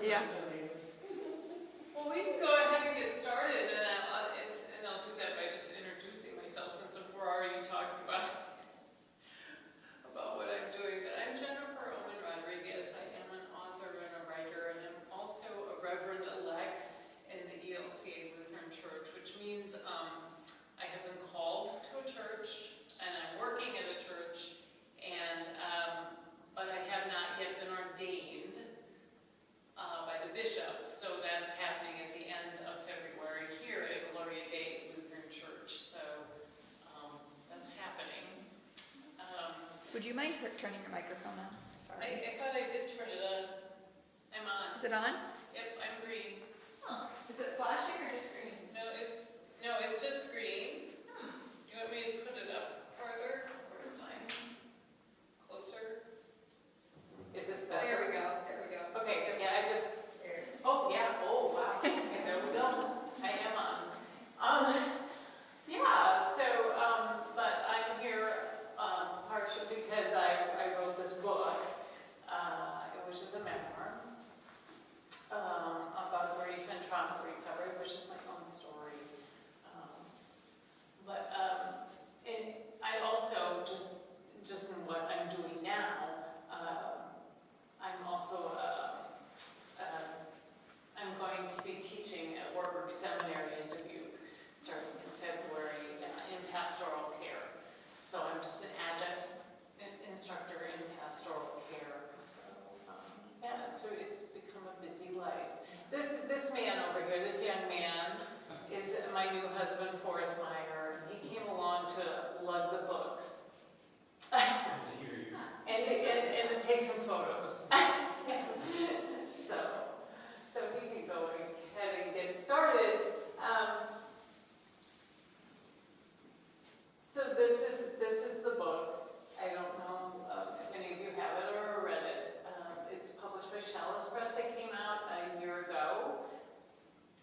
Yeah. Well, we can go ahead and get started, and I'll do that by just introducing myself, since we're already talking about what I'm doing. But I'm Jennifer Ohman-Rodriguez. I am an author and a writer, and I'm also a Reverend-elect in the ELCA Lutheran Church, which means I have been called to a church, and I'm working at a church, and but I have not yet been ordained by the bishop, so that's happening at the end of February here at Gloria Dei Lutheran Church. So that's happening. Would you mind turning your microphone on? Sorry. I thought I did turn it on. I'm on. Is it on? Yep, I'm green. Huh. Is it flashing or just green? No, it's just green. Do you want me to put it up farther, or am I closer? Is this better? There we go. There we go. Okay. Yeah, I just. Oh yeah. Oh wow. Okay, there we go. I am on. Yeah. So, but I'm here partially because I wrote this book, which is a memoir about grief and trauma recovery, which is my own story. And I also just in what I'm doing now, I'm also I'm going to be teaching at Warburg Seminary in Dubuque, starting in February in pastoral care. So I'm just an adjunct instructor in pastoral care. So yeah, so it's become a busy life. This man over here, this young man, is my new husband, Forrest Meyer. He came along to lug the books. and to take some photos. So we can go ahead and get started. So this is the book. I don't know if any of you have it or read it. It's published by Chalice Press. It came out a year ago.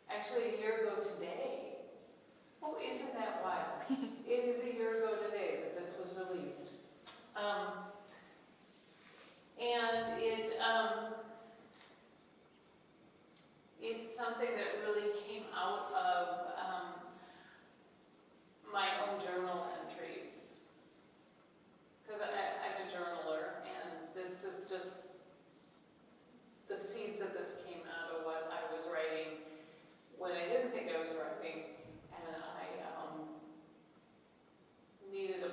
Actually, a year ago today. Oh, isn't that wild? It is a year ago today that this was released. And it's something that really came out of my own journal entries. Because I'm a journaler, and this is just the seeds of this came out of what I was writing when I didn't think I was writing, and I needed a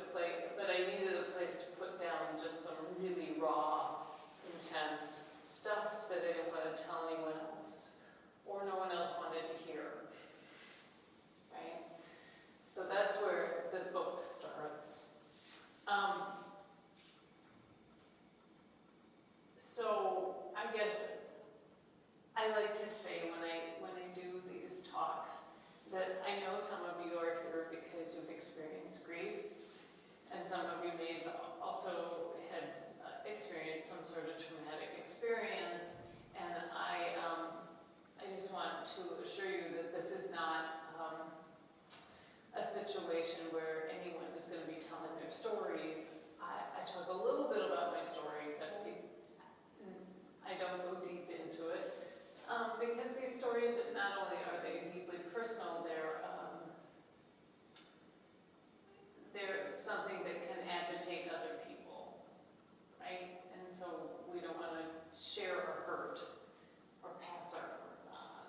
place to put down just some really raw, intense stuff that I didn't want to tell anyone else, or no one else wanted to hear, right? So that's where the book starts. So I guess I like to say when I do these talks that I know some of you are here because you've experienced grief, and some of you may have also had experienced some sort of traumatic experience, and I just want to assure you that this is not a situation where anyone is going to be telling their stories. I talk a little bit about my story, but I don't go deep into it, because these stories, not only are they deeply personal, they're something that can agitate other people, right? And so we don't want to share our hurt or pass our hurt on.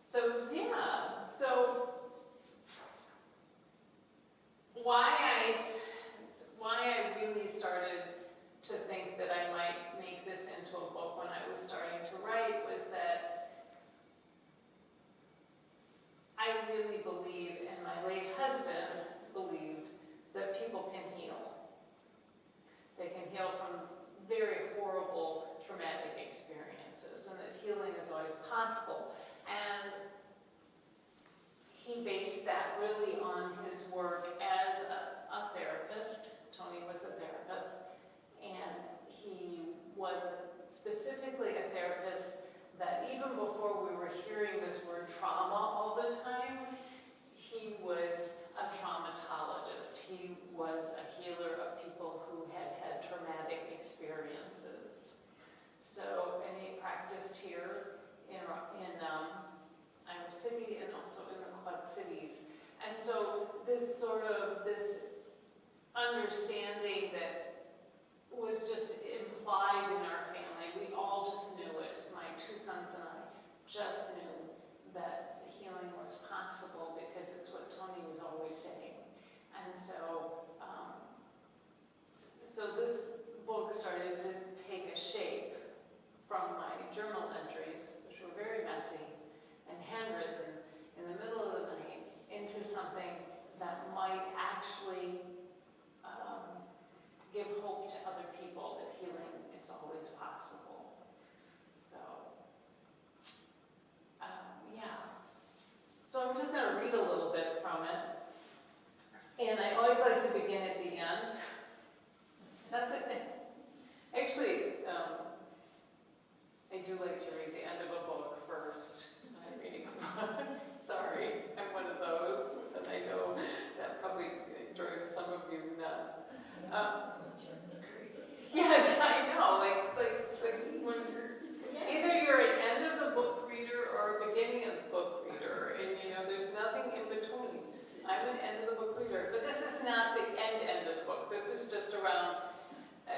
So yeah. So why I really started to think that I might make this into a book when I was starting to write was that I really believe, and my late husband believed, that people can heal. They can heal from very horrible traumatic experiences, and that healing is always possible. And he based that really on his work as a therapist. Tony was a therapist, and he was specifically a therapist that even before we were hearing this word trauma all the time, he was a traumatologist. He was a healer of people who had had traumatic experiences. So, and this understanding that was just implied in our family. We all just knew it. My two sons and I just knew that the healing was possible because it's what Tony was always saying. And so, so this book started to take a shape from my journal entries, which were very messy and handwritten in the middle of the night, into something that might actually give hope to other people that healing is always possible. So, yeah. So I'm just going to read a little bit from it. And I always like to begin at the end. Actually, I do like to read the end of a book first when I'm reading a book. Sorry, I'm one of those, and I know that probably drives some of you nuts. Yes, I know. Like when either you're an end of the book reader or a beginning of the book reader, and there's nothing in between. I'm an end of the book reader, but this is not the end of the book. This is just around.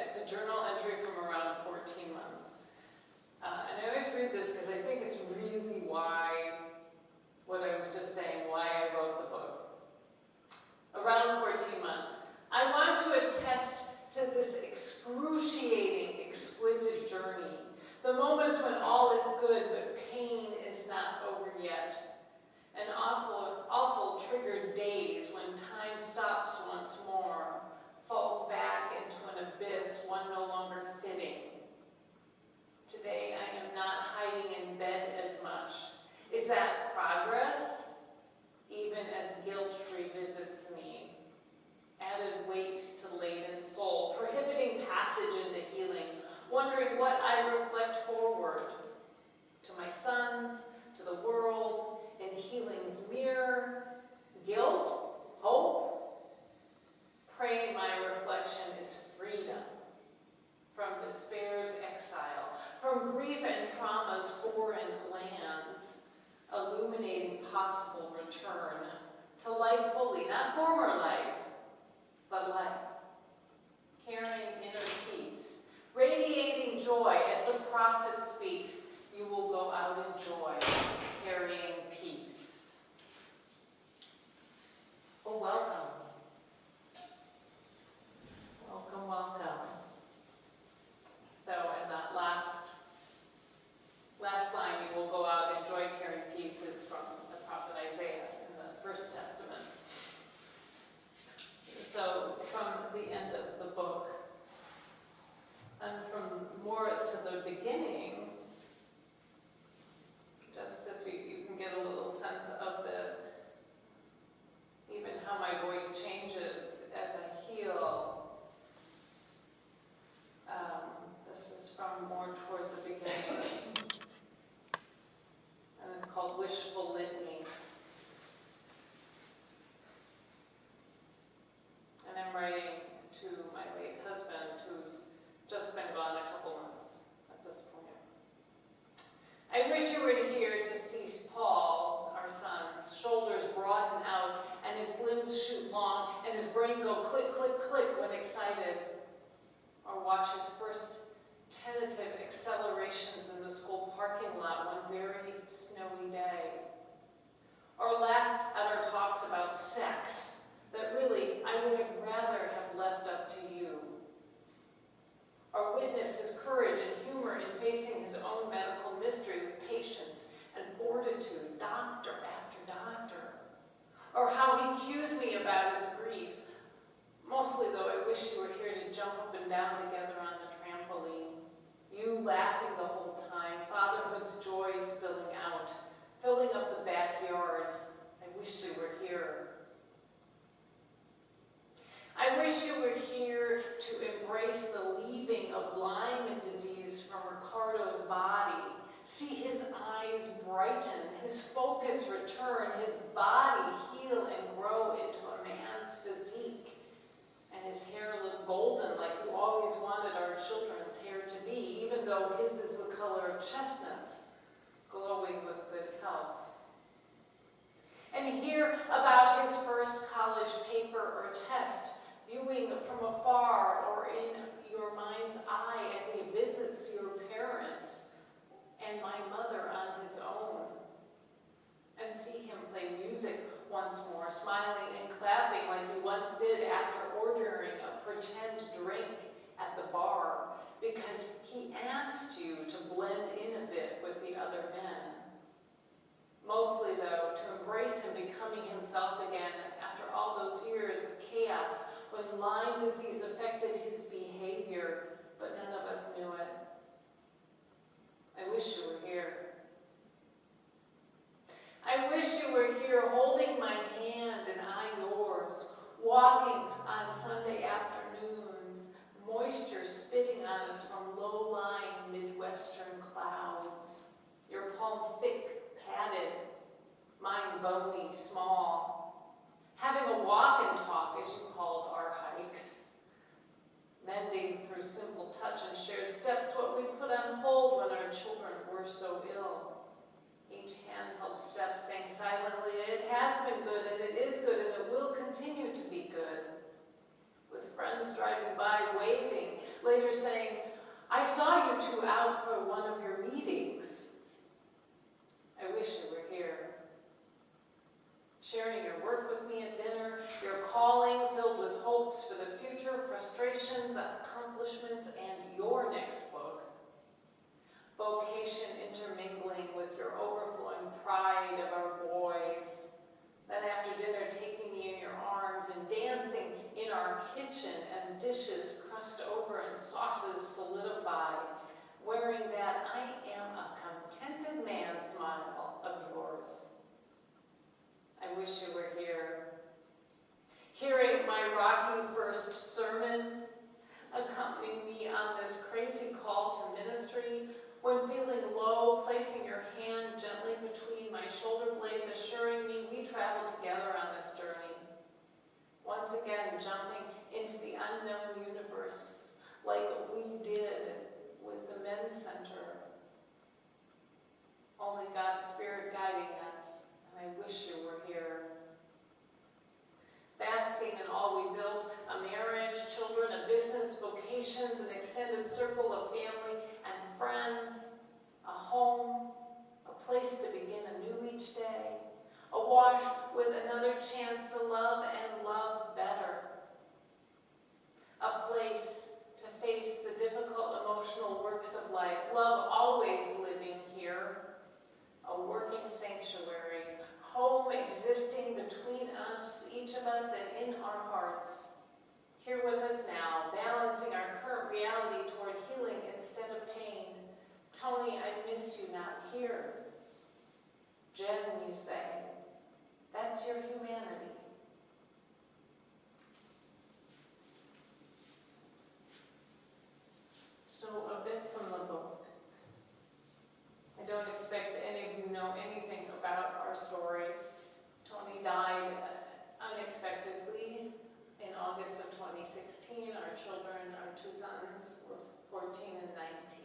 It's a journal entry from around 14 months, and I always read this because I think it's really why. What I was just saying, why I wrote the book. Around 14 months. I want to attest to this excruciating, exquisite journey. The moments when all is good, but pain is not over yet. And awful triggered days when time stops once more, falls back into an abyss, one no longer fitting. Today I am not hiding in bed as much. Is that progress? Even as guilt revisits me. Added weight to laden soul, prohibiting passage into healing, wondering what I reflect forward to my sons, to the world, in healing's mirror. Guilt? Hope? Pray my reflection is freedom from despair's exile, from grief and trauma's foreign lands, illuminating possible return to life fully, not former life, but life, carrying inner peace, radiating joy as the prophet speaks. You will go out in joy, carrying peace. Well, welcome. Welcome, welcome. So in that last line, you will go out in joy, carrying peace, is from the prophet Isaiah in the First Testament. So from the end of the book, and from more to the beginning, just if you can get a little sense of even how my voice changes as I heal. This is from more toward the beginning, and it's called Wishful Litany. And I'm writing to my late husband, who's just been gone a couple months at this point. I wish you were here to see Paul, our son's shoulders broaden out and his limbs shoot long and his brain go click, click, click when excited. Or watch his first tentative accelerations in the school parking lot one very snowy day. Or laugh at our talks about sex that really I would have rather have left up to you. Or witness his courage and humor in facing his own medical mystery with patience and fortitude, doctor after doctor. Or how he cues me about his grief. Mostly, though, I wish you were here to jump up and down together on the trampoline. You laughing the whole time, fatherhood's joy spilling out, filling up the backyard. I wish you were here. I wish you were here to embrace the leaving of Lyme disease from Ricardo's body. See his eyes brighten, his focus return, his body heal and grow into a man's physique. And his hair look golden like you always wanted our children's hair to be, even though his is the color of chestnuts, glowing with good health. And hear about his first college or test, viewing from afar or in your mind's eye as he visits your parents and my mother on his own, and see him play music once more, smiling and clapping like he once did after ordering a pretend drink at the bar because he asked you to blend in a bit with the other men. Mostly, though, to embrace him becoming himself again after all those years of chaos when Lyme disease affected his behavior, but none of us knew it. I wish you were here. I wish you were here holding my hand and I yours, walking on Sunday afternoons, moisture spitting on us from low-lying Midwestern clouds, your palm thick, padded, mine bony, small, having a walk and talk, as you called our hikes, mending through simple touch and shared steps what we put on hold when our children were so ill. Each handheld step saying silently, it has been good and it is good and it will continue to be good. With friends driving by, waving, later saying, I saw you two out for one of your meetings. I wish you were here. Sharing your work with me at dinner, your calling filled with hopes for the future, frustrations, accomplishments, and your next book. Vocation intermingling with your overflowing pride of our boys. Then after dinner, taking me in your arms and dancing in our kitchen as dishes crust over and sauces solidify, wearing that I am a contented man smile of yours. I wish you were here. Hearing my rocky first sermon, accompanying me on this crazy call to ministry, when feeling low, placing your hand gently between my shoulder blades, assuring me we travel together on this journey. Once again, jumping into the unknown universe, like we did with the Men's Center. Only God's Spirit guiding us, and I wish you were here. Basking in all we built, a marriage, children, a business, vocations, an extended circle of family and friends, a home, a place to begin anew each day, awash with another chance to love and love better, a place to face the difficult emotional works of life, love always living here, a working sanctuary, home existing between us, each of us, and in our hearts. Here with us now, balancing our current reality toward healing instead of pain. Tony, I miss you not here. Jen, you say, that's your humanity. So a bit from the book. I don't expect any of you know anything about our story. Tony died unexpectedly in August of 2016. Our children, our two sons, were 14 and 19.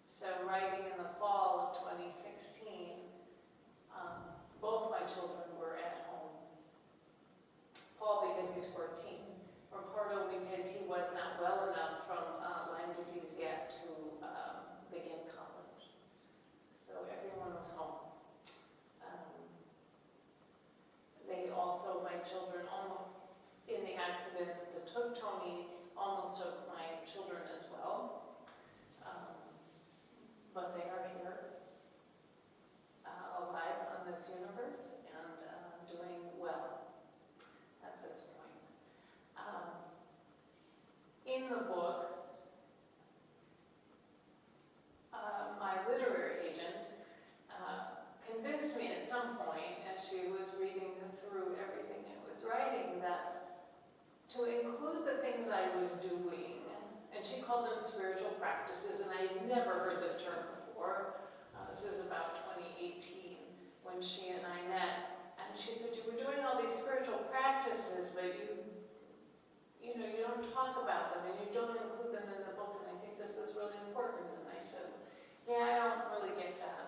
So writing in the fall of 2016, both my children were at home. Paul because he's 14, Ricardo because he was not well enough from Lyme disease yet to begin college. So everyone was home. They also, my children, in the accident that took Tony, almost took my children as well. But they are here, alive on this universe, and doing well at this point. In the book, my literary agent convinced me at some point, as she was reading through everything I was writing, that to include the things I was doing, and she called them spiritual practices, and I had never heard this term before. This is about 2018 when she and I met, and she said, you were doing all these spiritual practices, but you don't talk about them, and you don't include them in the book, and I think this is really important. And I said, yeah, I don't really get that.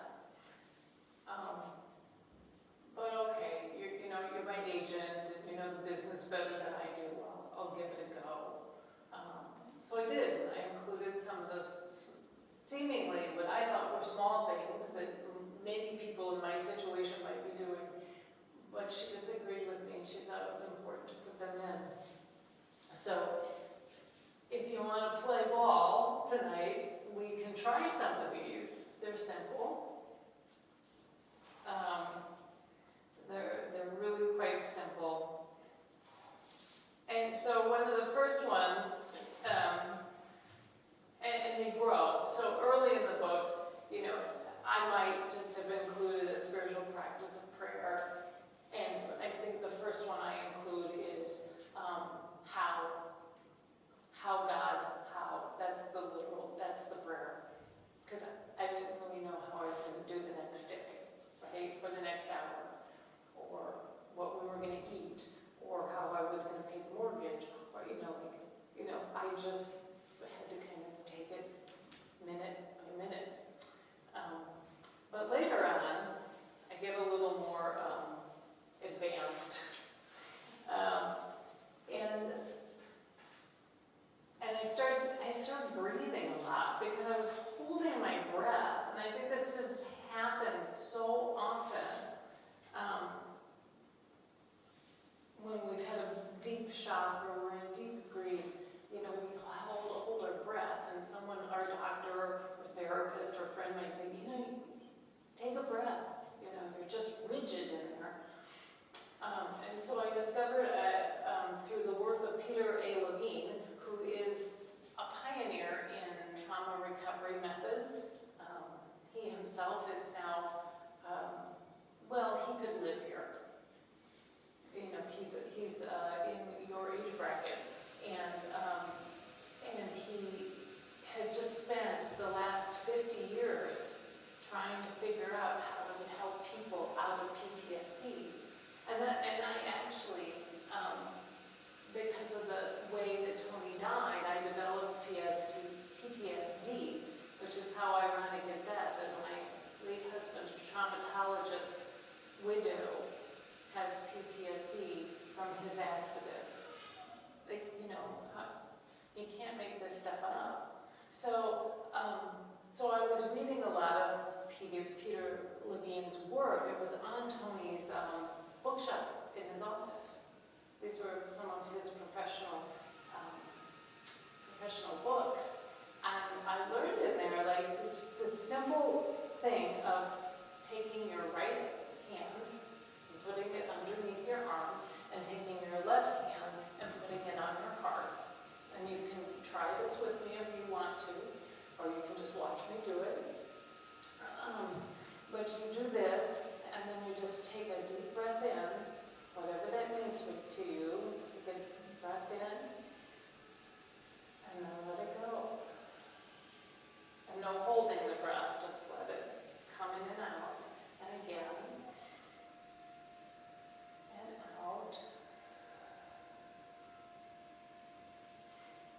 But okay, you're my agent, and you know the business. that maybe people in my situation might be doing, but she disagreed with me and she thought it was important to put them in. So if you want to play ball tonight, we can try some of these. They're simple. They're really quite simple. And so one of the first ones, and they grow. So early in the book, you know, I might just have included a spiritual practice of prayer. And I think the first one I include is that's the prayer. Because I didn't really know how I was going to do the next day, right? Or the next hour, or what we were going to eat, or how I was going to pay the mortgage, or, I just had to kind of take it minute by minute. But later on, I get a little more advanced. And I started breathing a lot because I was holding my breath, and I think this just happens so often when we've had a deep shock or we're in deep grief. We hold our breath, and someone, our doctor or therapist or friend might say, take a breath. You're just rigid in there. And so I discovered through the work of Peter A. Levine, who is a pioneer in trauma recovery methods. He himself is now, he could live here. He's in your age bracket, and he has just spent the last 50 years trying to figure out how to help people out of PTSD. And I actually, because of the way that Tony died, I developed PTSD, which is how ironic is that my late husband, a traumatologist's widow, has PTSD from his accident. You can't make this stuff up. So I was reading a lot of Peter Levine's work. It was on Tony's bookshelf in his office. These were some of his professional books. And I learned in there, it's just a simple thing of taking your right hand and putting it underneath your arm, and taking your left hand and putting it on your heart. And you can try this with me if you want to, or you can just watch me do it. But you do this, and then you just take a deep breath in, whatever that means to you. Take a breath in, and then let it go. And no holding the breath, just let it come in and out. And again, and out.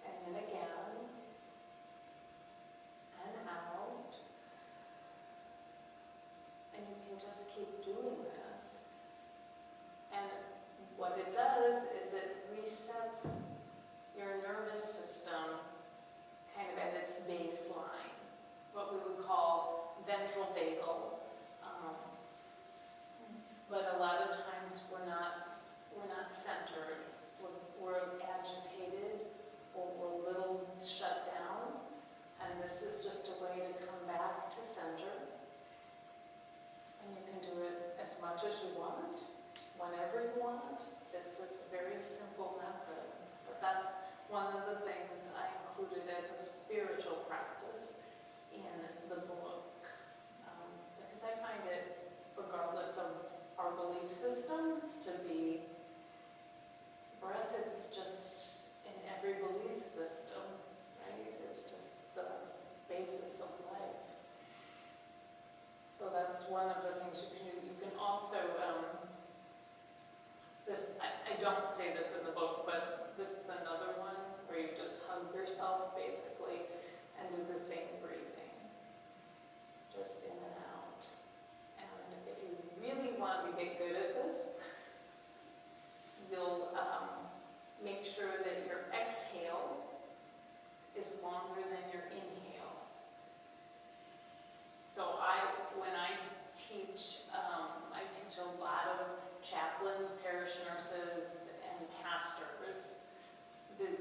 And then again, and out. And you can just keep doing this. And what it does is it resets your nervous system kind of at its baseline, what we would call ventral vagal. But a lot of times we're not centered. We're agitated, or we're a little shut down. And this is just a way to come back to center. And you can do it as much as you want, whenever you want. It's just a very simple method. But that's one of the things I included as a spiritual practice in the book. Because I find it, regardless of our belief systems, to be, breath is just in every belief system, right? It's just the basis of life. So that's one of the things you can do. You can also, I don't say this in the book, but this is another one where you just hug yourself, basically, and do the same breathing. Just in and out. And if you really want to get good at this, you'll make sure that your exhale is longer than your inhale. So when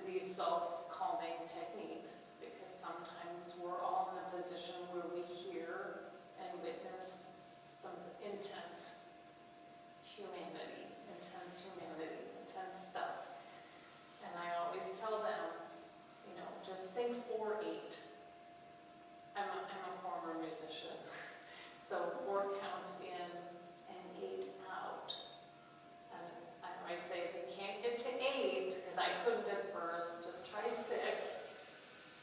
these self-calming techniques, because sometimes we're all in a position where we hear and witness some intense humanity, intense stuff. And I always tell them, you know, just think 4/8. I'm a former musician, so 4 counts in and 8 out. And I say, if you can't get to 8, because I couldn't at first, just try 6,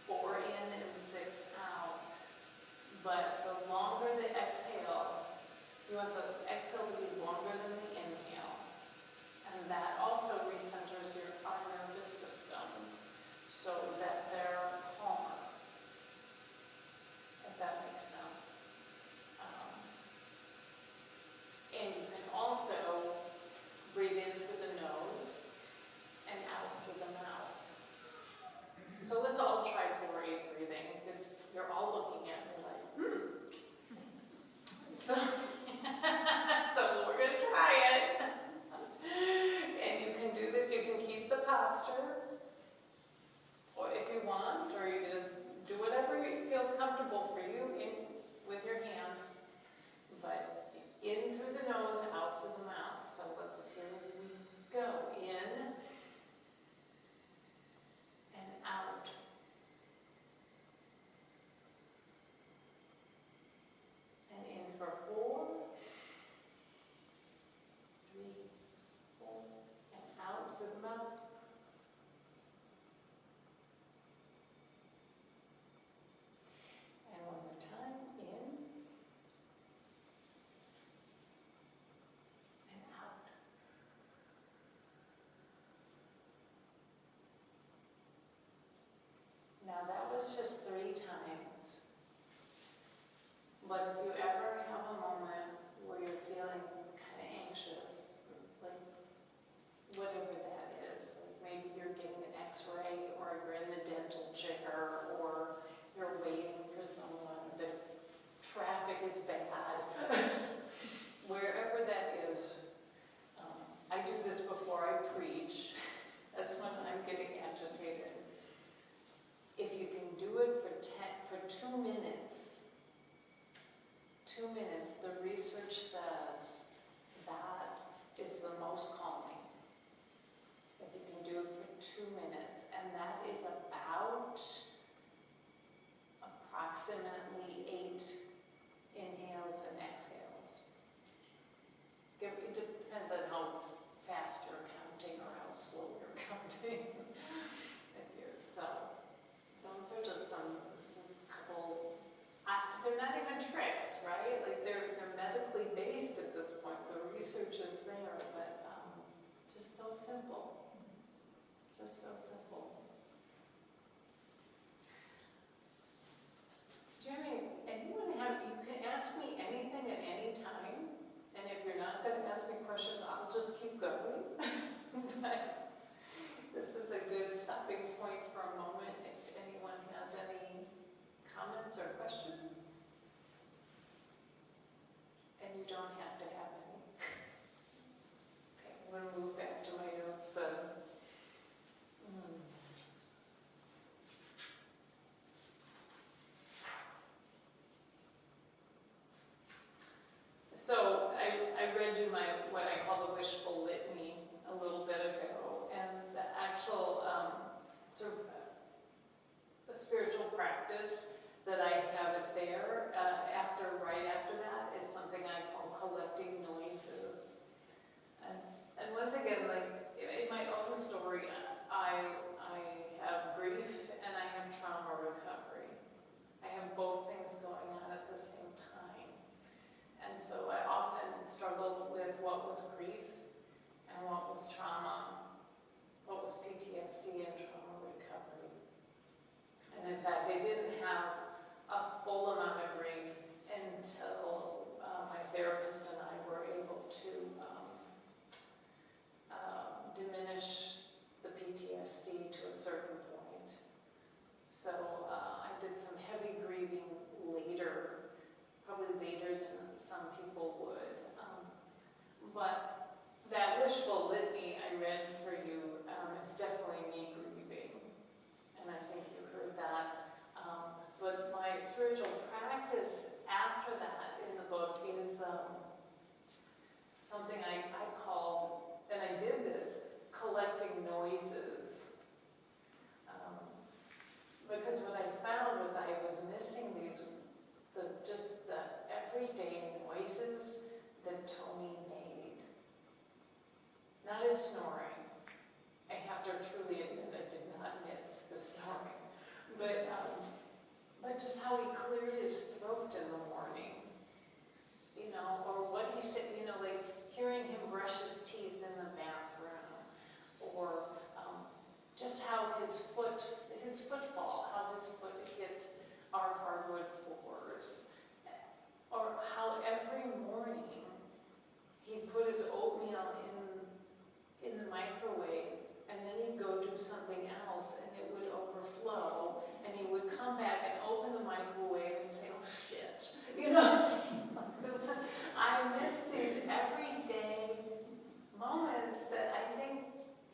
4 in and 6 out. But the longer the exhale, you want the exhale to be longer than the inhale. And that also recenters our nervous systems so that they're calmer, if that makes sense. And you can also breathe in through the nose and out through the mouth. So let's all try 4/8 breathing, because you're all looking at me like, So, so we're going to try it. And you can do this, you can keep the posture, or if you want, or you just do whatever feels comfortable for you with your hands. But in through the nose, out through the mouth. So here we go. In and out. And in for 4, 3, 4, and out through the mouth. And one more time, in and out. Now that was just 3 times. But if you ever have a moment where you're feeling kind of anxious, like whatever that is, like maybe you're getting an x-ray, or you're in the dental chair, or you're waiting for someone, the traffic is bad, wherever that is, I do this before I preach, that's when I'm getting agitated. If you can do it for 2 minutes, 2 minutes, the research says that is the most calming. If you can do it for 2 minutes, and that is about approximately 8 inhales and exhales. It depends on how fast you're counting or how slow you're counting. So those are just a couple. They're not even tricks, right? Like they're medically based at this point. The research is there, but just so simple. Just so simple. Jeremy, you can ask me anything at any time, and if you're not going to ask me questions, I'll just keep going. But this is a good stopping point for a moment if anyone has any comments or questions. And you don't have to have any. Okay, I'm going to move back to my notes then. So I read you what I call the wishful litany a little bit ago, and the actual the spiritual practice that I have it there right after that is something I call collecting noises. And once again, like in my own story, I have grief and I have trauma recovery. I have both things going on at the same time. And so I often struggled with what was grief and what was trauma, what was PTSD and trauma recovery. practice after that in the book is something I called, and I did this, collecting noises. Because what I found was I was missing just the everyday noises that Tony made. Not his snoring. I have to truly admit I did not miss the snoring. But just how he cleared his throat in the morning. Or what he said, like hearing him brush his teeth in the bathroom. Or just how his footfall, how his foot hit our hardwood floors. Or how every morning he put his oatmeal in the microwave, and then he'd go do something else, and it would overflow, and he would come back and open the microwave and say, "Oh shit," I miss these everyday moments that I think,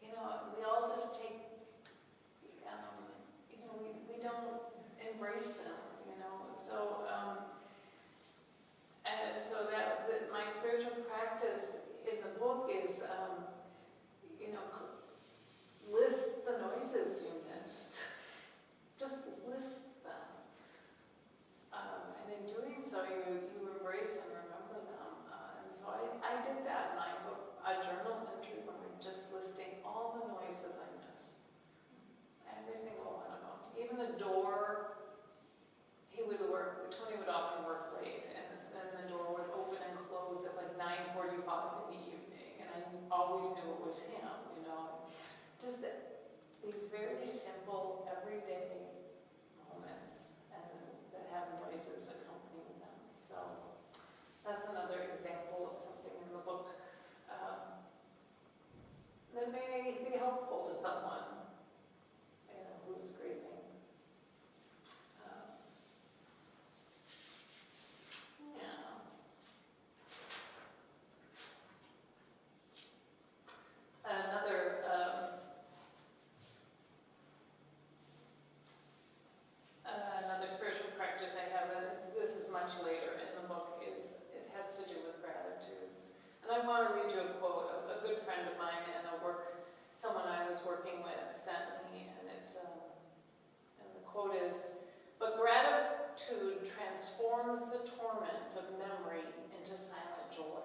we all just take, we don't embrace them, So that my spiritual practice in the book is, list the noises you missed. Just list them. And in doing so, you embrace and remember them. And so I did that in my book, a journal entry where I'm just listing all the noises I missed. Every single one of them. Even the door, Tony would often work late, and then the door would open and close at like 9:45 in the evening, and I always knew it was him, Just these very simple, everyday moments, and that have noises accompanying them. So that's another example of something in the book that may be helpful to someone, who's grieving. Another spiritual practice I have, and this is much later in the book, it has to do with gratitudes. And I want to read you a quote. A good friend of mine and someone I was working with sent me, and and the quote is, "But gratitude transforms the torment of memory into silent joy.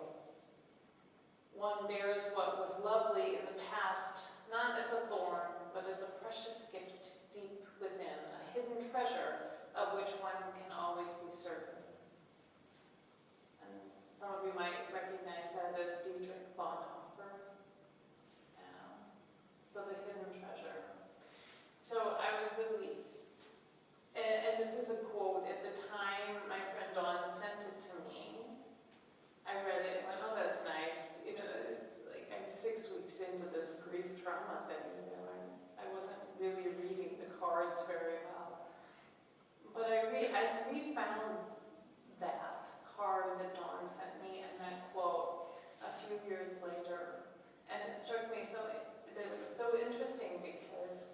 One bears what was lovely in the past, not as a thorn, but as a precious gift deep within, a hidden treasure of which one can always be certain." And some of you might recognize that as Dietrich Bonhoeffer. So the hidden treasure. So I was really, and this is a quote, at the time my friend Dawn sent it to me, I read it and went, "Oh, that's nice." It's like I'm 6 weeks into this grief trauma thing, I wasn't really reading the cards very well. But I refound that card that Dawn sent me and that quote a few years later. And it struck me that it was so interesting because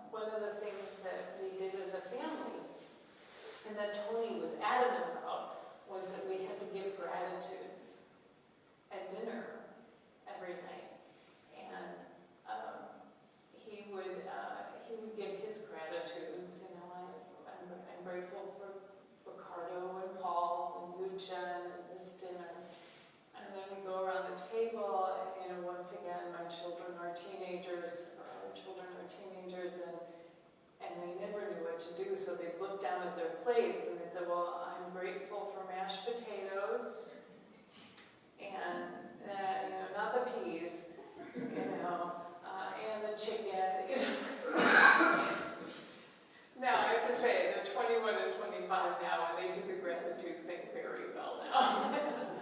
one of the things that we did as a family, and that Tony was adamant about, was that we had to give gratitudes at dinner every night. And he would give his gratitudes. I'm grateful for Ricardo and Paul and Lucia and this dinner. And then we go around the table, and once again, our children are teenagers, and they never knew what to do, so they'd look down at their plates and they'd say, "Well, I'm grateful for mashed potatoes, and not the peas, and the chicken." Now, I have to say, they're 21 and 25 now, and they do the gratitude thing very well now.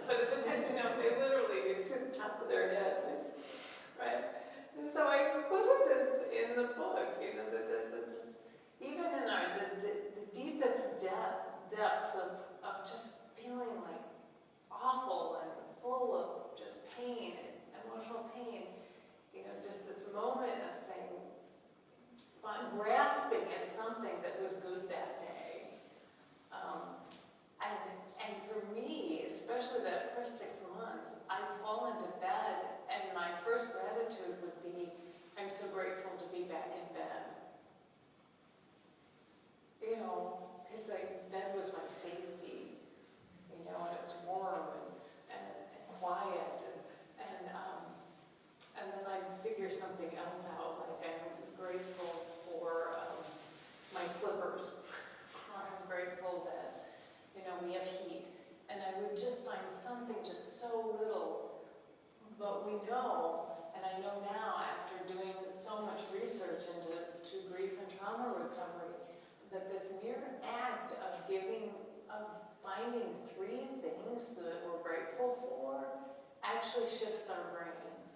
But at the time, they literally, you'd sit on top of their head, right? And so I included this in the book, even in the deepest depths of just feeling like awful and full of just pain, and emotional pain, just this moment of saying, grasping at something that was good that day. so grateful to be back in bed. You know, because like, bed was my safety, you know, and it was warm and quiet, and then I'd figure something else out, like I'm grateful for my slippers. I'm grateful that, you know, we have heat, and I would just find something just so little, but we know, and I know now after doing so much research into grief and trauma recovery, that this mere act of finding 3 things that we're grateful for actually shifts our brains.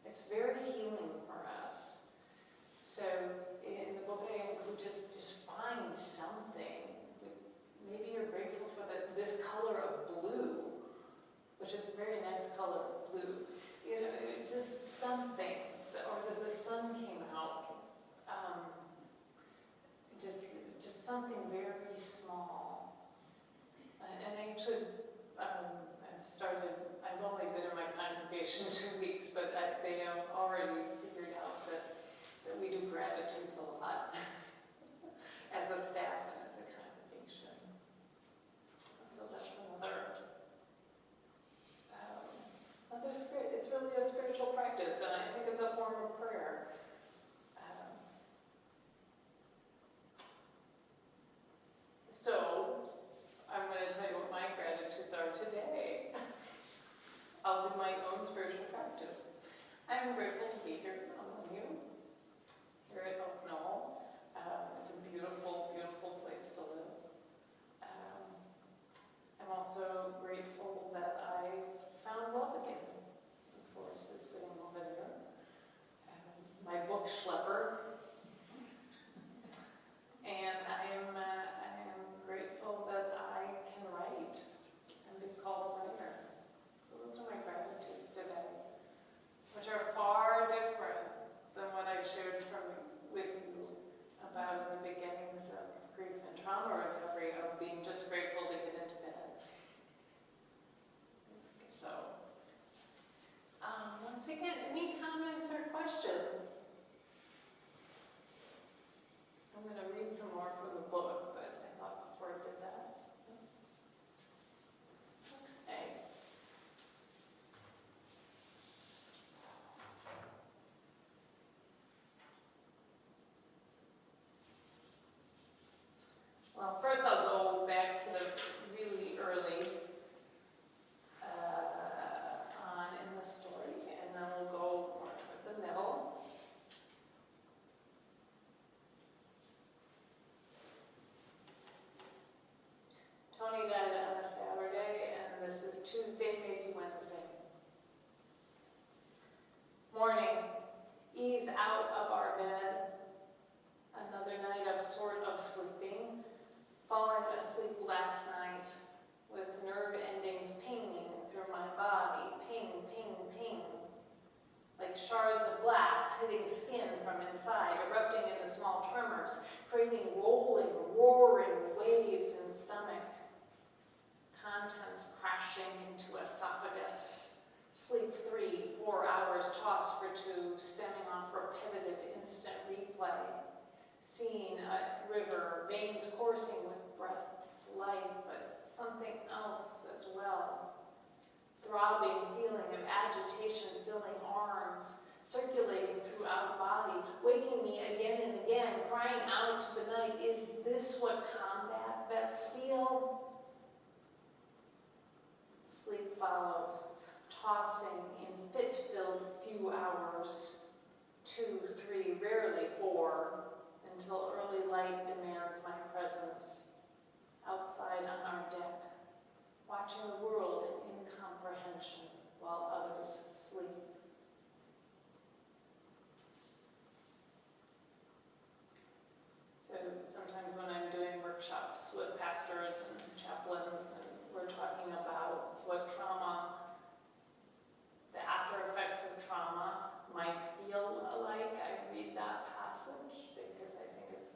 It's very healing for us. So in the book I include just find something. Maybe you're grateful for this color of blue, which is a very nice color of blue. You know, it's just something, or that the sun came out. Just something very small. And actually, I've only been in my congregation 2 weeks, but they have already figured out that we do gratitudes a lot as a staff and as a congregation. So that's it's really a spiritual practice, and I think it's a form of prayer. So, I'm going to tell you what my gratitudes are today. I'll do my own spiritual practice. I'm grateful to be here among you, here at Ohman-Rodriguez. It's a beautiful, beautiful place to live. I'm also grateful that I found love again. Forrest is sitting over there. My book schlepper. And I am grateful that I can write and be called a writer. So those are my gratitudes today, which are far different than what I shared with you about in the beginnings of grief and trauma recovery, of being just grateful to get into bed. So, once again, any comments or questions? I'm going to read some more from the book, but I thought before I did that. Okay. Well, first I'll go back to the really early on in the story, and then we'll go more toward the middle. Tony died on a Saturday, and this is Tuesday, maybe Wednesday. Morning, ease out of our bed. Another night of sort of sleeping. Fallen asleep last night with nerve endings pinging through my body. Ping, ping, ping. Like shards of glass hitting skin from inside, erupting into small tremors, creating rolling, roaring waves in stomach. Contents crashing into esophagus. Sleep 3, 4 hours, toss for 2, stemming off repetitive instant replay. Seeing a river, veins coursing with breath's life, but something else as well. Throbbing feeling of agitation filling arms, circulating throughout body, waking me again and again, crying out to the night, is this what combat vets feel? Sleep follows, tossing in fit-filled few hours, 2, 3, rarely 4, until early light demands my presence. Outside on our deck, watching the world in incomprehension while others sleep. So sometimes when I'm doing workshops with pastors and chaplains, and we're talking about what trauma, the after effects of trauma might feel like, I read that passage because I think it's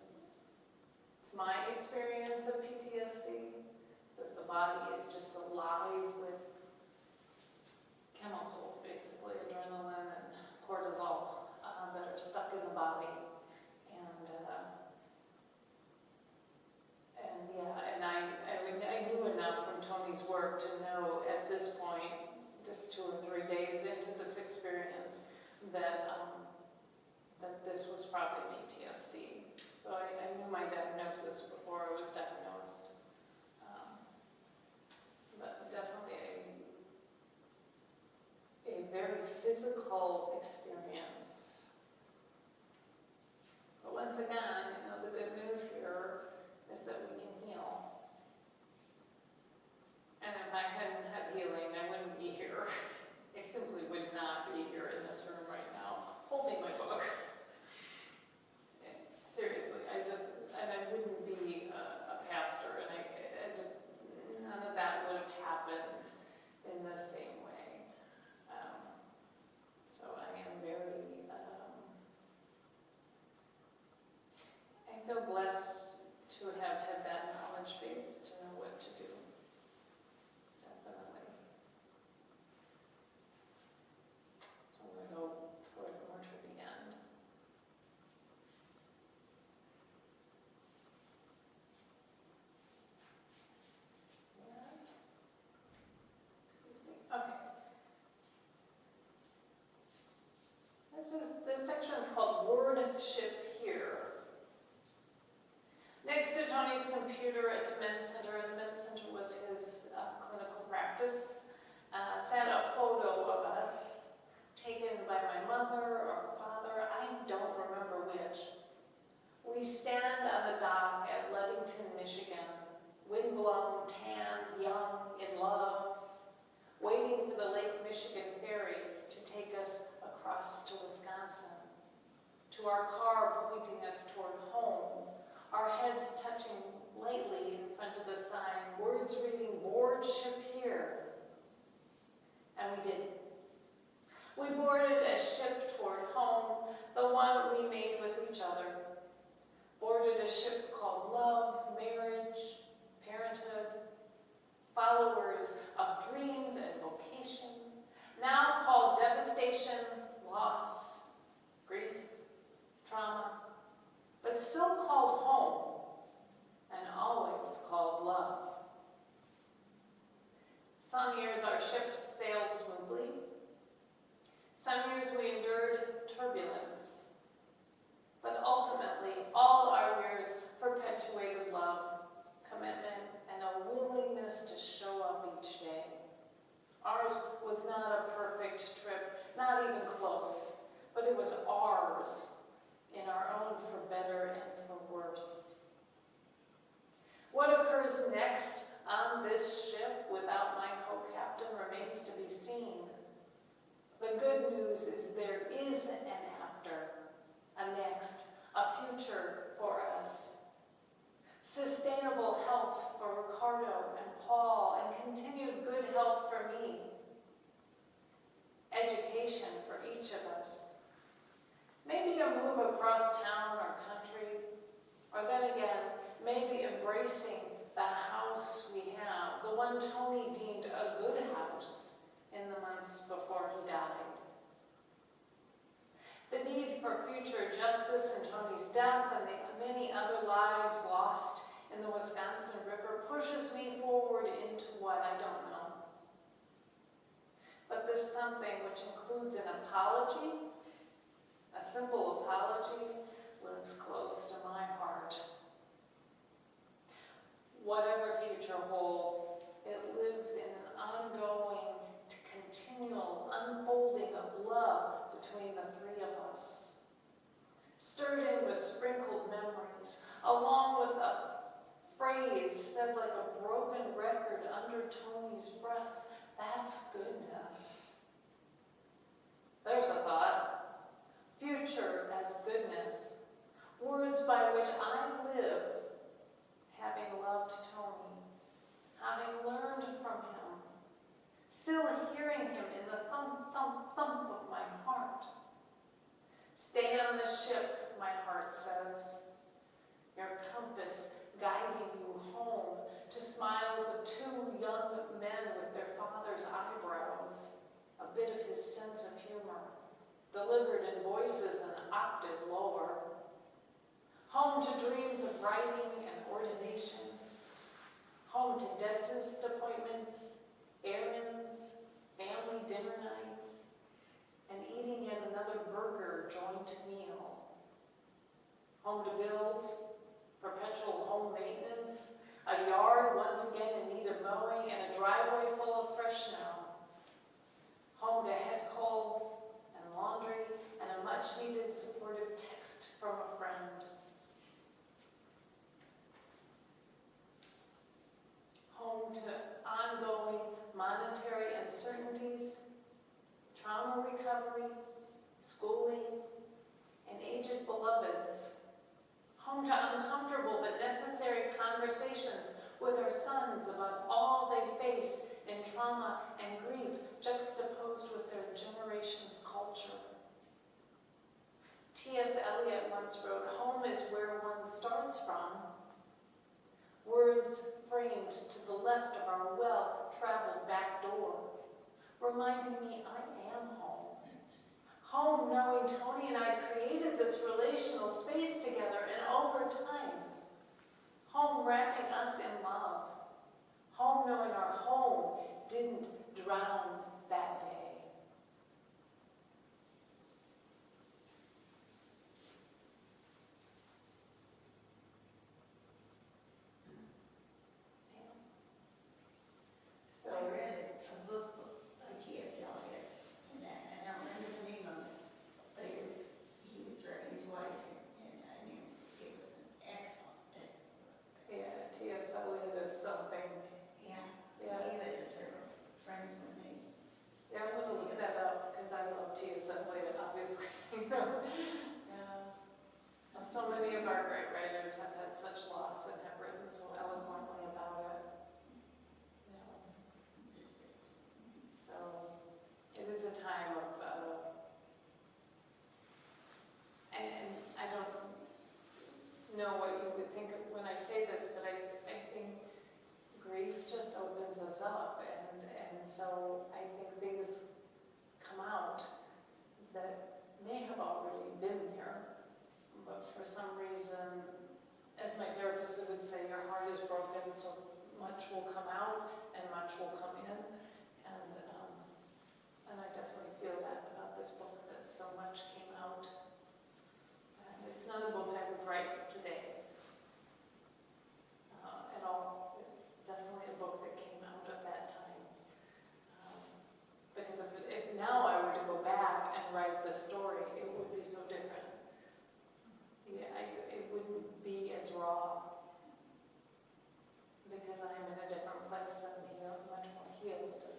my experience of PTSD, that the body is just alive with chemicals, basically, adrenaline and cortisol, that that this was probably PTSD. So I knew my diagnosis before I was diagnosed. But definitely a very physical experience. But once again, the good news here is that we can heal. And if I hadn't had healing, I wouldn't be here. I simply would not be here in this room right now, holding my book. Seriously, and I wouldn't be a pastor, and I just, none of that would have happened in the same way. So I am very, I feel blessed to have had that knowledge base to know what to do. Definitely. So I'm going to go toward more to the end. Yeah. Excuse me. Okay. This section is called Wordship Here. Next to Tony's computer at the Men's Center, and the Men's Center was his clinical practice, sat a photo of us taken by my mother or father, I don't remember which. We stand on the dock at Ludington, Michigan, windblown, tanned, young, in love, waiting for the Lake Michigan ferry to take us across to Wisconsin, to our car pointing us toward home, our heads touching lightly in front of the sign, words reading, "Board ship here." And we did. We boarded a ship toward home, the one we made with each other. Boarded a ship called love, marriage, parenthood, followers of dreams and vocation, now called devastation, loss, grief, trauma, but still called home, and always called love. Some years our ship sailed smoothly. Some years we endured turbulence. But ultimately, all our years perpetuated love, commitment, and a willingness to show up each day. Ours was not a perfect trip, not even close, but it was ours, in our own for better and for worse. What occurs next on this ship without my co-captain remains to be seen. The good news is there is an after, a next, a future for us. Sustainable health for Ricardo and Paul, and continued good health for me. Education for each of us. Maybe a move across town or country, or then again, maybe embracing the house we have, the one Tony deemed a good house in the months before he died. The need for future justice in Tony's death and the many other lives lost in the Wisconsin River pushes me forward into what I don't know. But this something, which includes an apology, a simple apology, lives close to my heart. Whatever future holds, it lives in an ongoing, continual unfolding of love between the three of us. Stirred in with sprinkled memories, along with a phrase said like a broken record under Tony's breath, "That's goodness." There's a thought. Future as goodness. Words by which I live, having loved Tony, having learned from him, still hearing him in the thump, thump, thump of my heart. Stay on the ship, my heart says, your compass guiding you home to smiles of two young men with their father's eyebrows, a bit of his sense of humor, delivered in voices an octave lower. Home to dreams of writing and ordination, home to dentist appointments, errands, family dinner nights, and eating yet another burger joint meal. Home to bills, perpetual home maintenance, a yard once again in need of mowing, and a driveway full of fresh snow. Home to head colds and laundry, and a much-needed supportive text from a friend. Home to ongoing monetary uncertainties, trauma recovery, schooling, and aged beloveds. Home to uncomfortable but necessary conversations with our sons about all they face in trauma and grief, juxtaposed with their generation's culture. T.S. Eliot once wrote, "Home is where one starts from." Words framed to the left of our well-traveled back door, reminding me I am home. Home knowing Tony and I created this relational space together, and over time, home wrapping us in love. Home knowing our home didn't drown that day. I read a book by T.S. Eliot, and I don't remember the name of it, but he was writing his wife, and it was an excellent book. Yeah, T.S. Eliot is something. Yeah, Yeah. he gave it to several friends when they. Yeah, I'm gonna look that up because I love T.S. Eliot, obviously. Yeah. And so many of our great writers have had such loss and have written so eloquently about it. Yeah. So it is a time of, and I don't know what you would think of when I say this, but I think grief just opens us up, and so I think things come out that may have already been there, but for some reason, as my therapist would say, your heart is broken, so much will come out and much will come in, and I definitely feel that about this book, that so much came out. And it's not a book I would write today at all. It's definitely a book that came out of that time. Because if now I were to go back and write the story, it would be so different. Yeah, it wouldn't be as raw. Because I am in a different place. I'm much more healed. So.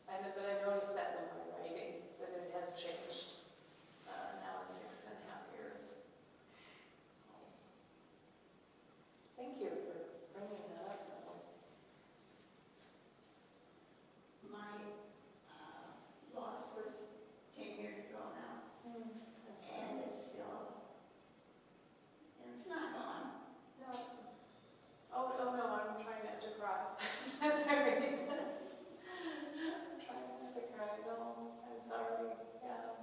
But I noticed that in my writing, that it has changed now in 6.5 years. So, thank you for bringing that up. My loss was 10 years ago now, and it's not gone. No. Oh no, I'm trying not to cry. As I read this. I'm trying not to cry. No, I'm sorry. Yeah.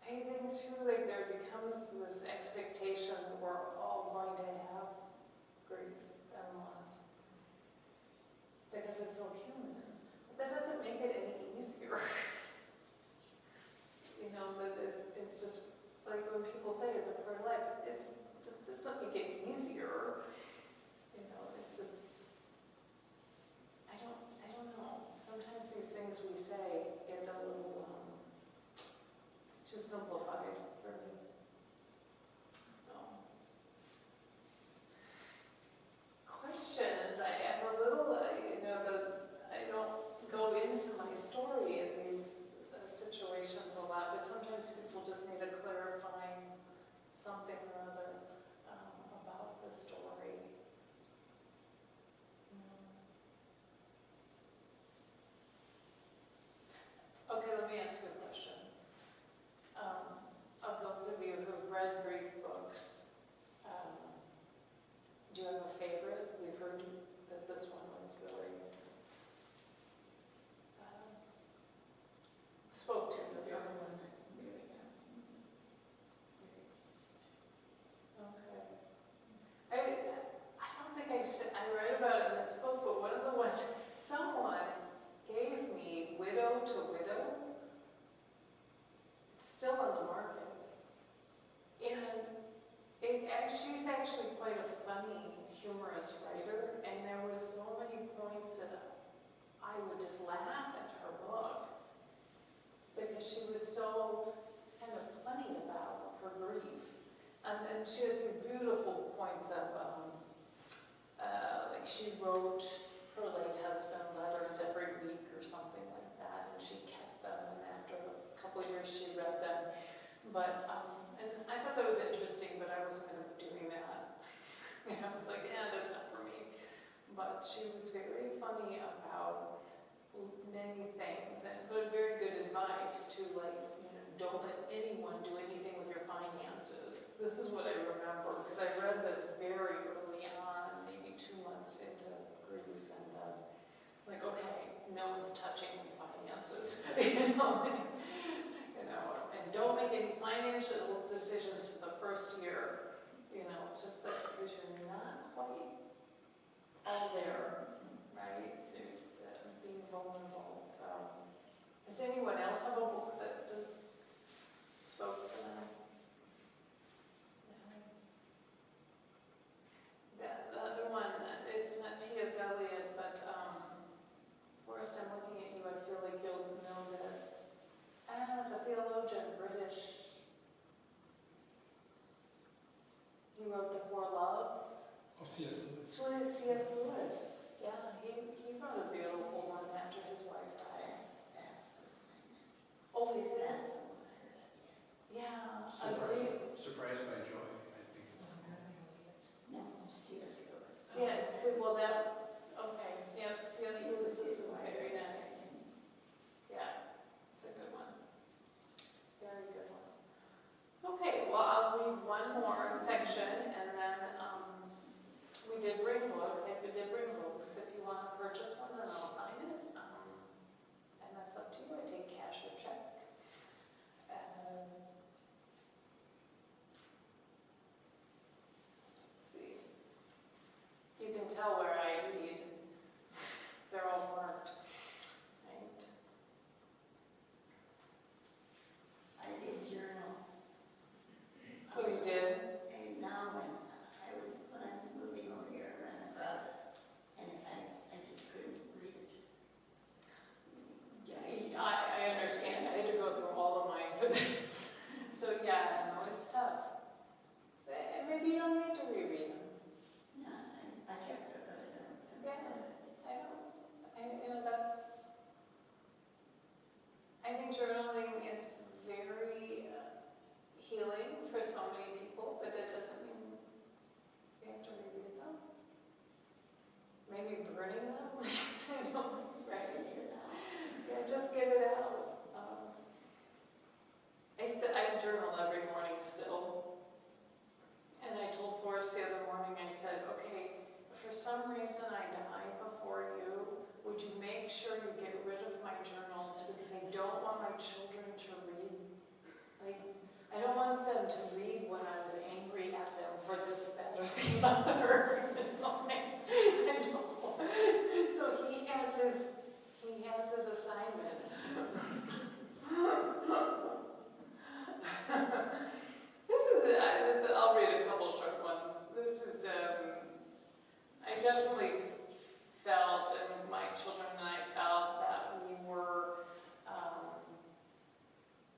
I think too, like there becomes this expectation that we're all going to have grief and loss. Because it's so human. But that doesn't make it any easier. You know, that it's just like when people say it's a part of life, it doesn't make it easier. You know, it's just, I don't know. Sometimes these things we say get a little too simplified for me. So, questions? I am a little, I don't go into my story in these situations a lot, but sometimes people humorous writer, and there were so many points that I would just laugh at her book because she was so kind of funny about her grief. And she has some beautiful points of, like she wrote her late husband letters every week or something like that, and she kept them, and after a couple of years she read them. But, and I thought that was interesting, but I wasn't going to be doing that. You know, I was like, that's not for me. But she was very funny about many things, but very good advice to, like, you know, don't let anyone do anything with your finances. This is what I remember, because I read this very early on, maybe 2 months into grief, and like, okay, no one's touching my finances, you know, and don't make any financial decisions for the first year, you know, just that because you're not quite all there, right? So, being vulnerable. So, does anyone else have a book that just spoke to them? No. The other one, it's not T.S. Eliot, but Forrest, I'm looking at you. I feel like you'll know this. The theologian, British. He wrote The Four Loves. Oh, C.S. Lewis. So is C.S. Lewis. Yeah, he wrote a beautiful one after his wife died. Oh, is it? Yeah, I believe. Surprised by Joy, I think it's. No, C.S. Lewis. Yeah, it's, well, that, okay, yep, C.S. Lewis's was very nice. Yeah, it's a good one. Very good one. Okay, well, I'll read one more section, and then we did bring books. If you want to purchase one, then I'll sign it. And that's up to you. I take cash or check. Let's see. You can tell where I read. They're all marked, right? I did journal. Oh, you did? And now when I was moving over here, I ran across it, and I just couldn't read it. Yeah, I understand. I had to go through all of mine for this. So yeah, no, it's tough. Maybe you don't need to reread them. No, I kept it, but I don't. You know, I think journaling is very healing for so many people, but it doesn't mean you have to reread them. Maybe burning them, I don't know, right? Yeah, just get it out. I journal every morning still. And I told Forrest the other morning, I said, okay, if for some reason I die before you, would you make sure you get rid of my journals, because I don't want my children to read. Like, I don't want them to read when I was angry at them for this, that, or the other. I know. So he has his assignment. I'll read a couple short ones. This is, I definitely felt, and my children and I felt, that we were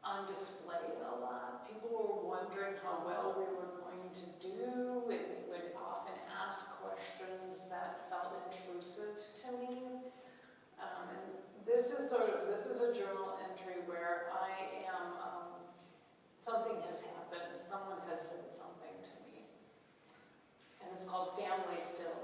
on display a lot. People were wondering how well we were going to do, and they would often ask questions that felt intrusive to me. And this is a journal entry where I am, something has happened, someone has said something to me. And it's called Family Still.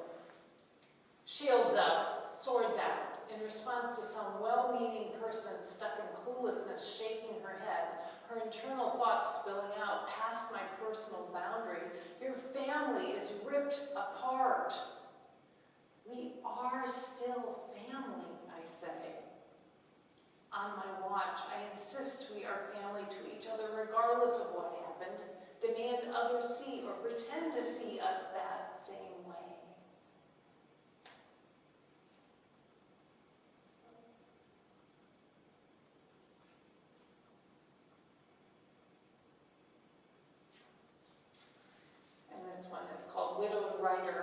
Shields up, swords out, in response to some well-meaning person stuck in cluelessness shaking her head, her internal thoughts spilling out past my personal boundary. Your family is ripped apart. We are still family, I say. On my watch, I insist we are family to each other regardless of what happened. Demand others see or pretend to see us that same way. And this one is called Widowed Writer.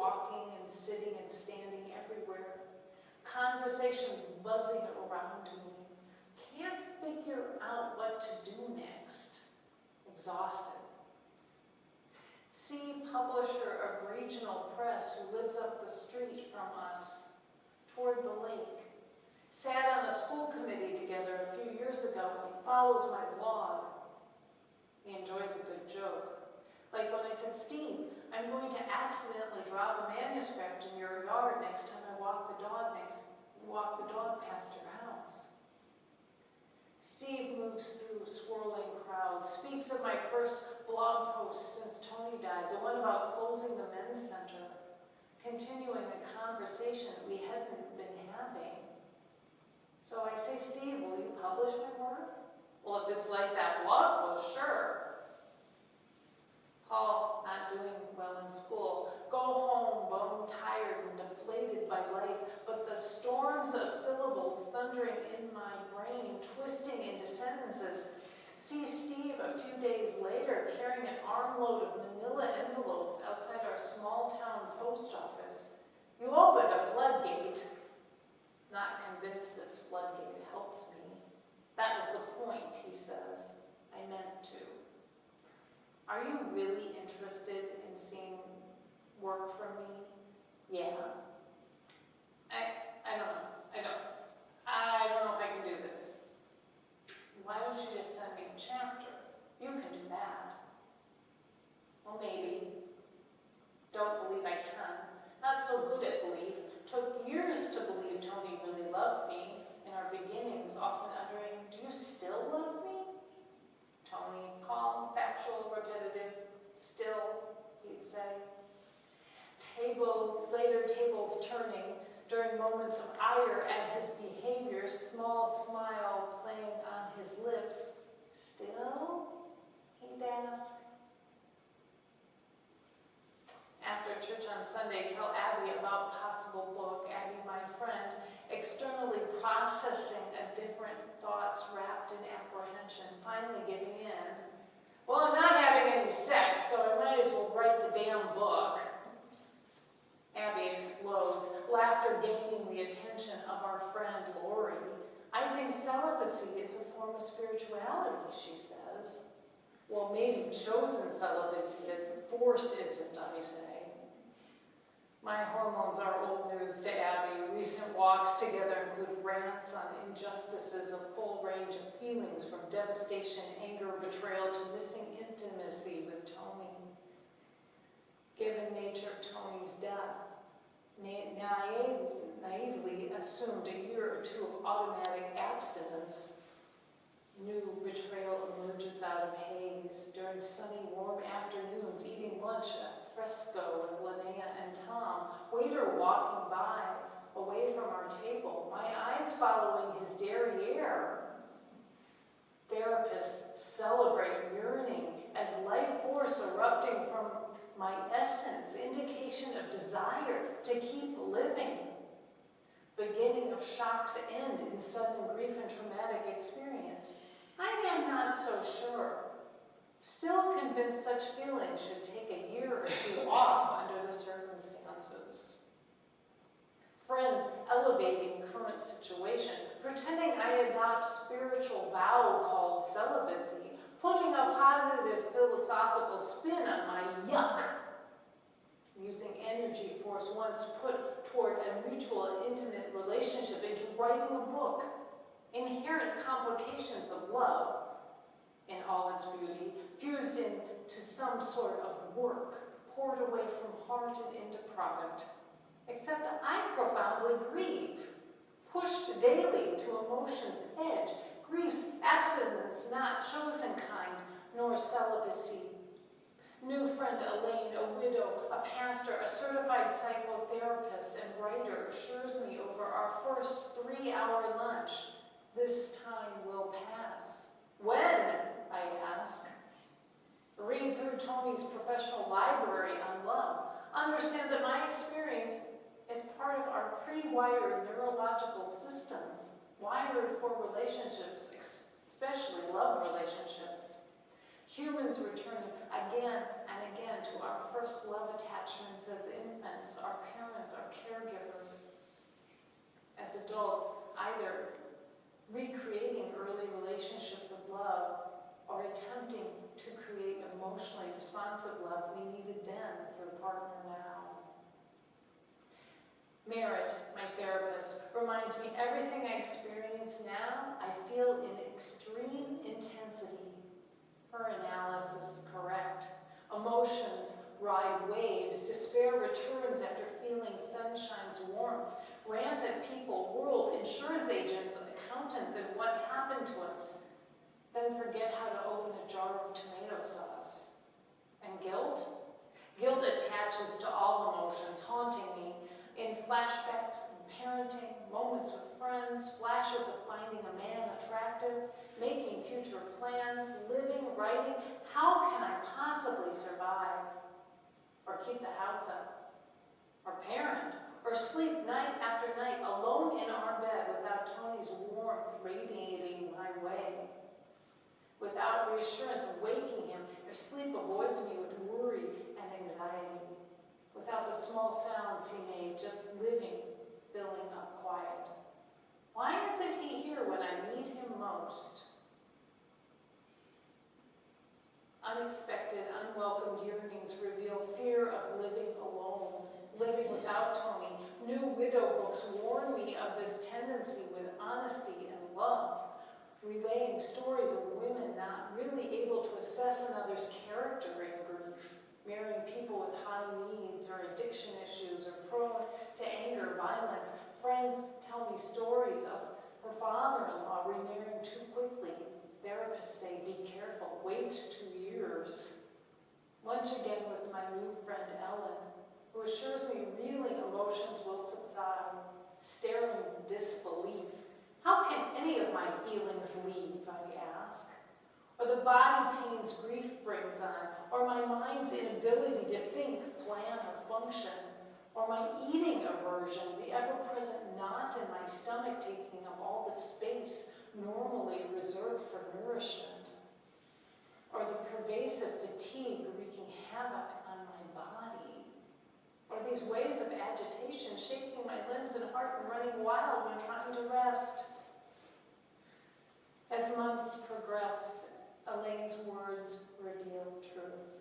walking and sitting and standing everywhere. Conversations buzzing around me. Can't figure out what to do next. Exhausted. C, publisher of regional press who lives up the street from us, toward the lake. Sat on a school committee together a few years ago. He follows my blog. He enjoys a good joke. Like when I said, Steve, I'm going to accidentally drop a manuscript in your yard next time I walk the dog past your house. Steve moves through swirling crowds, speaks of my first blog post since Tony died, the one about closing the men's center, continuing a conversation we hadn't been having. So I say, Steve, will you publish my work? Well, if it's like that blog post, sure. Paul, not doing well in school, go home bone-tired and deflated by life, but the storms of syllables thundering in my brain, twisting into sentences. See Steve a few days later carrying an armload of manila envelopes outside our small-town post office. You opened a floodgate. Not convinced this floodgate helps me. That was the point, he says. I meant to. Are you really interested in seeing work from me? Yeah. I don't know. I don't know if I can do this. Why don't you just send me a chapter? You can do that. Well, maybe. Don't believe I can. Not so good at belief. Took years to believe Tony really loved me. In our beginnings, often uttering, do you still love me? Tony, calm, factual, repetitive, still, he'd say. Tables turning during moments of ire at his behavior, small smile playing on his lips. Still, he'd ask. After church on Sunday, tell Abby about possible book. Abby, my friend, externally processing a different thoughts wrapped in apprehension, finally giving in. Well, I'm not having any sex, so I might as well write the damn book. Abby explodes, laughter gaining the attention of our friend Lori. I think celibacy is a form of spirituality, she says. Well, maybe chosen celibacy is, but forced isn't, I say. My hormones are old news to Abby. Recent walks together include rants on injustices, a full range of feelings from devastation, anger, betrayal to missing intimacy with Tony. Given nature of Tony's death, naively assumed a year or two of automatic abstinence. New betrayal emerges out of haze. During sunny, warm afternoons, eating lunch at fresco with Linnea and Tom, waiter walking by, away from our table, my eyes following his derriere. Therapists celebrate yearning as life force erupting from my essence, indication of desire to keep living. Beginning of shock's end in sudden grief and traumatic experience. I am not so sure. Still convinced such feelings should take a year or two off under the circumstances. Friends elevating current situation, pretending I adopt spiritual vow called celibacy, putting a positive philosophical spin on my yuck, using energy force once put toward a mutual and intimate relationship into writing a book, inherent complications of love in all its beauty, fused into some sort of work, poured away from heart and into product. Except that I profoundly grieve, pushed daily to emotion's edge, grief's abstinence not chosen kind, nor celibacy. New friend Elaine, a widow, a pastor, a certified psychotherapist and writer, assures me over our first 3-hour lunch, this time will pass. When? I ask. Read through Tony's professional library on love. Understand that my experience is part of our pre-wired neurological systems, wired for relationships, especially love relationships. Humans return again And again, to our first love attachments as infants, our parents, our caregivers. As adults, either recreating early relationships of love or attempting to create emotionally responsive love we needed then for the partner now. Merritt, my therapist, reminds me everything I experience now, I feel in extreme intensity. Her analysis correct. Emotions ride waves. Despair returns after feeling sunshine's warmth. Rant at people, world, insurance agents, accountants, and what happened to us. Then forget how to open a jar of tomato sauce. And guilt? Guilt attaches to all emotions, haunting me in flashbacks, in parenting, moments with friends, flashes of finding a man attractive, making future plans, living, writing. How can I possibly survive? Or keep the house up? Or parent? Or sleep night after night alone in our bed without Tony's warmth radiating my way? Without reassurance of waking him if sleep avoids me with worry and anxiety? Without the small sounds he made, just living, filling up quiet. Why isn't he here when I need him most? Unexpected, unwelcomed yearnings reveal fear of living alone, living without Tony. New widow books warn me of this tendency with honesty and love, relaying stories of women not really able to assess another's character in grief, marrying people with high needs or addiction issues or prone to anger, violence. Friends tell me stories of her father-in-law remarrying too quickly. Therapists say, be careful, wait 2 years. Lunch again with my new friend Ellen, who assures me reeling emotions will subside, staring disbelief. How can any of my feelings leave, I ask? Or the body pains grief brings on, or my mind's inability to think, plan, or function, or my eating aversion, the ever-present knot in my stomach taking up all the space normally reserved for nourishment, or the pervasive fatigue wreaking havoc on my body, or these waves of agitation shaking my limbs and heart and running wild when trying to rest. As months progress, Elaine's words reveal truth.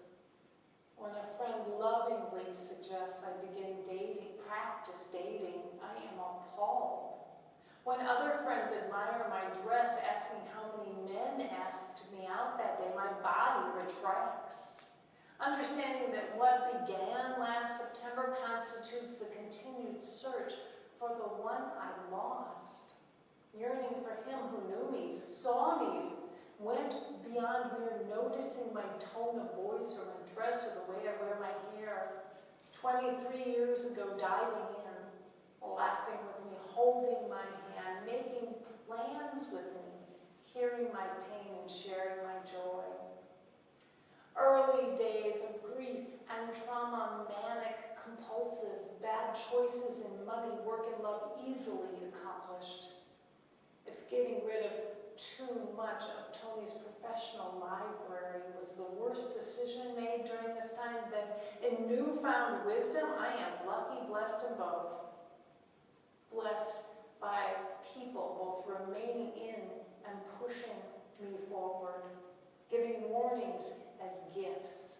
When a friend lovingly suggests I begin dating, practice dating, I am appalled. When other friends admire my dress, asking how many men asked me out that day, my body retracts. Understanding that what began last September constitutes the continued search for the one I lost. Yearning for him who knew me, saw me, went beyond mere noticing my tone of voice or my dress or the way I wear my hair. 23 years ago, diving in, laughing with me, holding my hand, making plans with me, hearing my pain and sharing my joy. Early days of grief and trauma, manic, compulsive, bad choices in money, work and love easily accomplished. If getting rid of too much of Tony's professional library was the worst decision made during this time, then in newfound wisdom, I am lucky, blessed in both. Blessed by people both remaining in and pushing me forward, giving warnings as gifts,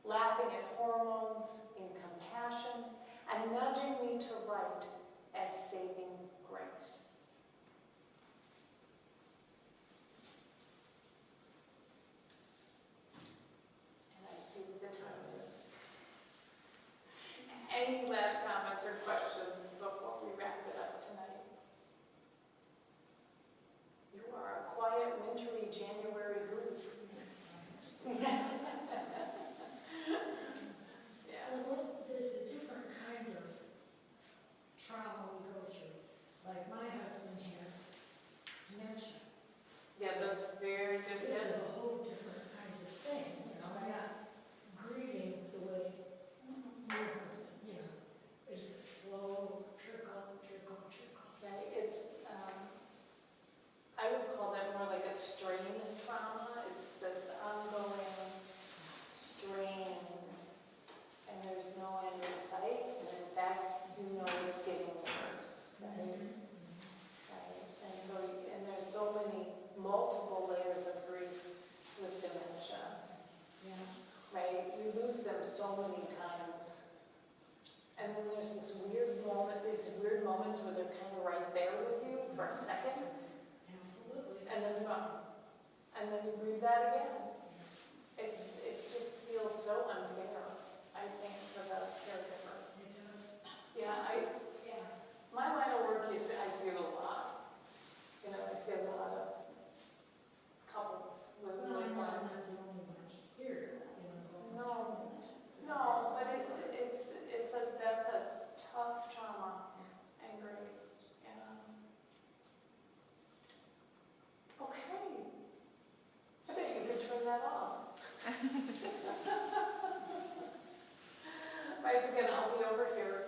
laughing at hormones in compassion, and nudging me to write as saving grace. And I see what the time is. Any last comments or questions before we wrap it up tonight? You are a quiet, wintry January group. Yeah. Well, there's a different kind of trauma we go through. Like my husband has dementia. Yeah, that's very This different. is a whole different kind of thing. You know, I'm not grieving the way your husband, you know, it's a slow them so many times. And then there's this weird moment, it's weird moments where they're kind of right there with you for a second, Absolutely. and then gone. And then you breathe that again. It's just feels so unfair, I think, for the caregiver. It does. Yeah, Yeah. my line of work, I see it a lot. You know, I see a lot of couples with Well, I'm one. not the only one here, you know. No, but that's a tough trauma and grief. Yeah. Okay. I bet you could turn that off. Right, again, I'll be over here